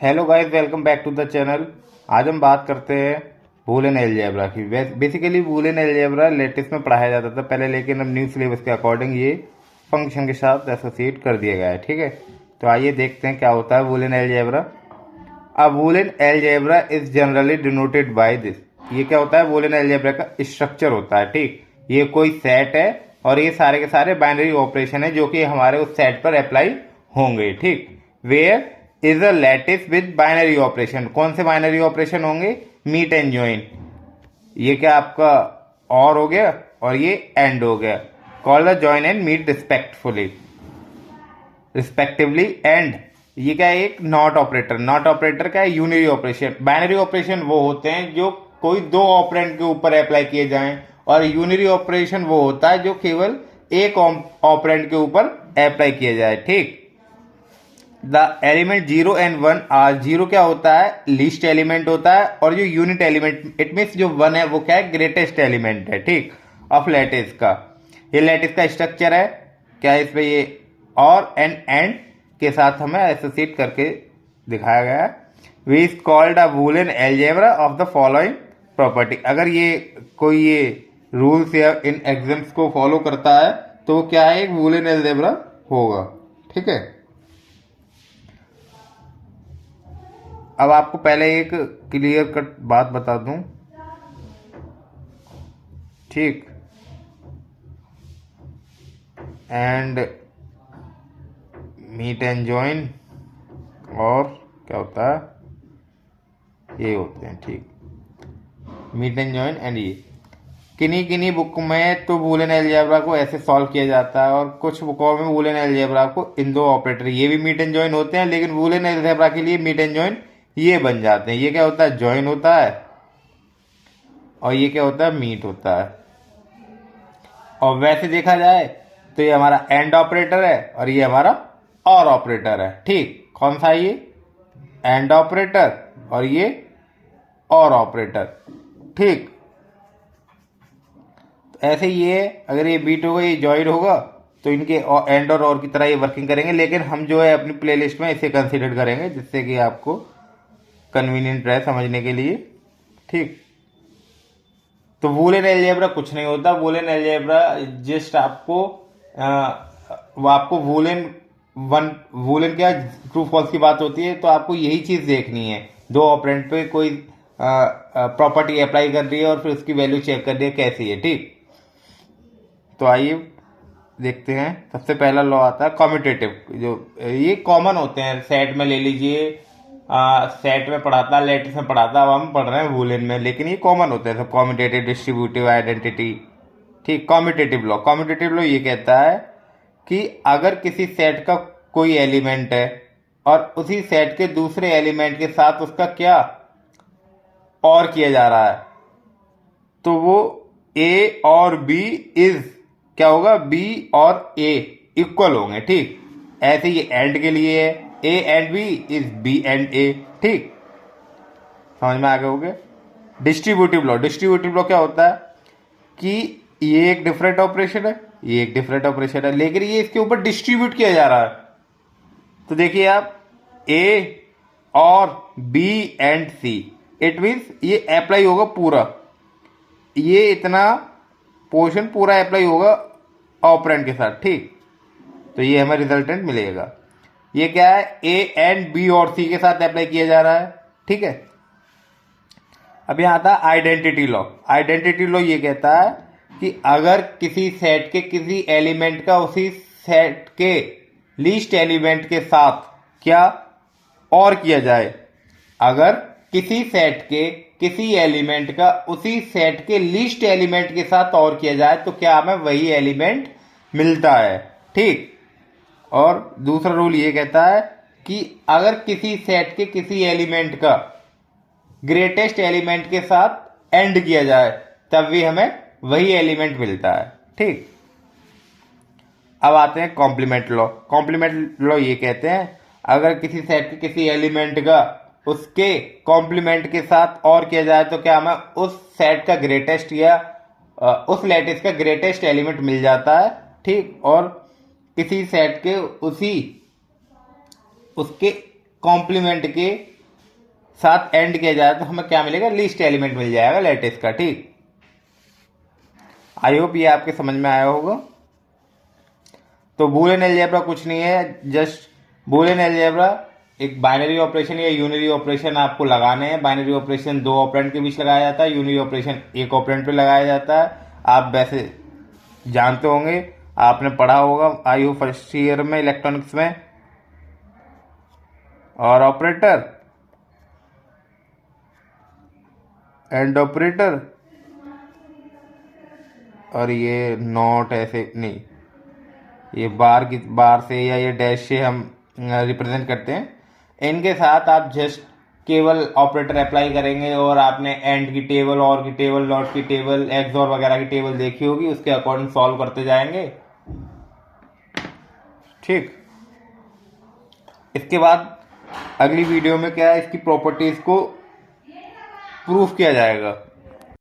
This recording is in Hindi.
Hello guys, welcome back to the channel. आज हम बात करते हैं बूलियन अलजेब्रा की। बेसिकली बूलियन अलजेब्रा लेटेस्ट में पढ़ाया जाता था पहले, लेकिन अब न्यू सिलेबस के अकॉर्डिंग ये फंक्शन के साथ एसोसिएट कर दिया गया है। ठीक है, तो आइए देखते हैं क्या होता है बूलियन अलजेब्रा। अब Boolean algebra is generally denoted by this. ये क्या होता है? बूलियन अलजेब्रा का स्ट्रक्चर होता है। ठीक, ये कोई सेट है और ये सारे के सारे बाइनरी ऑपरेशन है जो कि हमारे उस सेट पर अप्लाई होंगे। ठीक, where is a lattice with binary operation. कौन से बाइनरी ऑपरेशन होंगे? Meet and join. ये क्या आपका और हो गया और ये एंड हो गया। Call the join and meet respectively and. ये क्या है? एक नॉट ऑपरेटर। नॉट ऑपरेटर क्या है? Unary operation. बाइनरी ऑपरेशन वो होते हैं जो कोई दो ऑपरेंड के ऊपर अप्लाई किए जाएं, और यूनिरी ऑपरेशन वो होता है जो केवल एक ऑपरेंड के ऊपर अप्लाई किया जाए। ठीक, द एलिमेंट 0 एंड 1 आर। 0 क्या होता है? लीस्ट एलिमेंट होता है, और जो यूनिट एलिमेंट इट मीन्स जो 1 है वो क्या है? ग्रेटेस्ट एलिमेंट है। ठीक, ऑफ लैटिस का। ये लैटिस का स्ट्रक्चर है। क्या है इसमें? ये और एंड के साथ हमें एसोसिएट करके दिखाया गया है। V is called a Boolean algebra of the following property. अगर ये कोई ये रूल्स या इन एग्जाम्स को फॉलो करता है तो क्या है? एक बूलियन अलजेब्रा होगा। ठीक है, अब आपको पहले एक क्लियर कट बात बता दूं। ठीक, एंड मीट एंड जॉइन और क्या होता है? ये होते हैं। ठीक, मीट एंड जॉइन एंड ये किन्हीं किन्हीं बुक में तो बूलियन अलजेब्रा को ऐसे सॉल्व किया जाता है, और कुछ बुकों में बूलियन अलजेब्रा को इन दो ऑपरेटर ये भी मीट एंड जॉइन होते हैं, लेकिन बूलियन अलजेब्रा के लिए मीट एंड जॉइन ये बन जाते हैं। ये क्या होता है? जॉइन होता है, और ये क्या होता है? मीट होता है। और वैसे देखा जाए तो ये हमारा एंड ऑपरेटर है और ये हमारा और ऑपरेटर है। ठीक, कौन सा? ये एंड ऑपरेटर और ये और ऑपरेटर। ठीक, तो ऐसे ही ये अगर ये बीट होगा ये जॉइन होगा तो इनके एंड और की तरह ये वर्किंग करेंगे, लेकिन हम जो है अपनी प्लेलिस्ट में इसे कंसीडर करेंगे जिससे कि आपको कन्वीनियंट रहे समझने के लिए। ठीक, तो बूलियन अलजेब्रा कुछ नहीं होता। बूलियन अलजेब्रा जस्ट आपको वो आपको बूलियन क्या ट्रू फॉल्स की बात होती है तो आपको यही चीज देखनी है। दो ऑपरेंड पे कोई प्रॉपर्टी अप्लाई कर रही है और फिर उसकी वैल्यू चेक कर रही है कैसी है। ठीक, तो आइए देखते हैं। सबसे पहला लॉ आता है कॉम्यूटेटिव। जो ये कॉमन होते हैं, सेट में ले लीजिए। सेट में पढ़ाता, लेटिस में पढ़ाता, अब हम पढ़ रहे हैं बूलियन में, लेकिन ये कॉमन होते हैं सब। Commutative, distributive, identity. ठीक, कॉम्यूटेटिव लॉ ये कहता है कि अगर किसी सेट का कोई एलिमेंट है और उसी सेट के दूसरे एलिमेंट के साथ उसका क्या और किया जा रहा है, तो वो ए और बी इज क्या होगा? बी और ए इक्वल होंगे। ठीक, ऐसे ही एंड के लिए है, A and B is B and A. ठीक, समझ में आ गए होगे। डिस्ट्रीब्यूटिव लॉ क्या होता है कि ये एक डिफरेंट ऑपरेशन है, ये एक डिफरेंट ऑपरेशन है, लेकिन ये इसके ऊपर डिस्ट्रीब्यूट किया जा रहा है। तो देखिए आप, ए और B and C, it means ये अप्लाई होगा पूरा, ये इतना पोर्शन पूरा अप्लाई होगा ऑपरेंड के साथ। ठीक, तो ये हमें रिजल्टेंट मिलेगा। ये क्या है? ए एंड बी और सी के साथ अप्लाई किया जा रहा है। ठीक है, अब यहां आता है आइडेंटिटी लॉ। आइडेंटिटी लॉ ये कहता है कि अगर किसी सेट के किसी एलिमेंट का उसी सेट के लीस्ट एलिमेंट के साथ क्या और किया जाए, अगर किसी सेट के किसी एलिमेंट का उसी सेट के लीस्ट एलिमेंट के साथ और किया जाए तो क्या हमें वही एलिमेंट मिलता है। ठीक, और दूसरा रूल ये कहता है कि अगर किसी सेट के किसी एलिमेंट का ग्रेटेस्ट एलिमेंट के साथ एंड किया जाए तब भी हमें वही एलिमेंट मिलता है। ठीक, अब आते हैं कॉम्प्लीमेंट लॉ। कॉम्प्लीमेंट लॉ ये कहते हैं अगर किसी सेट के किसी एलिमेंट का उसके कॉम्प्लीमेंट के साथ और किया जाए तो क्या हमें उस सेट का ग्रेटेस्ट या उस लैटिस का ग्रेटेस्ट एलिमेंट मिल जाता है। ठीक, और किसी सेट के उसी उसके कॉम्प्लीमेंट के साथ एंड किया जाए तो हमें क्या मिलेगा, लीस्ट एलिमेंट मिल जाएगा लैटिस का। ठीक, आई होप ये आपके समझ में आया होगा। तो बूलियन अलजेब्रा कुछ नहीं है, जस्ट बूलियन अलजेब्रा एक बाइनरी ऑपरेशन या यूनरी ऑपरेशन आपको लगाने हैं। बाइनरी ऑपरेशन 2 ऑपरेंड के बीच लगाया जाता है, यूनरी ऑपरेशन 1 ऑपरेंड पे लगाया जाता है। आप वैसे जानते होंगे, आपने पढ़ा होगा आई होप फर्स्ट ईयर में इलेक्ट्रॉनिक्स में। और ऑपरेटर, एंड ऑपरेटर, और ये नॉट ऐसे नहीं, ये बार से या ये डैश से हम रिप्रेजेंट करते हैं। इनके साथ आप जस्ट केवल ऑपरेटर अप्लाई करेंगे और आपने एंड की टेबल, और की टेबल, नॉट की टेबल, एक्सऑर वगैरह की टेबल देखी होगी, उसके अकॉर्डिंग सॉल्व करते जाएंगे। ठीक, इसके बाद अगली वीडियो में क्या है, इसकी प्रॉपर्टीज को प्रूफ किया जाएगा।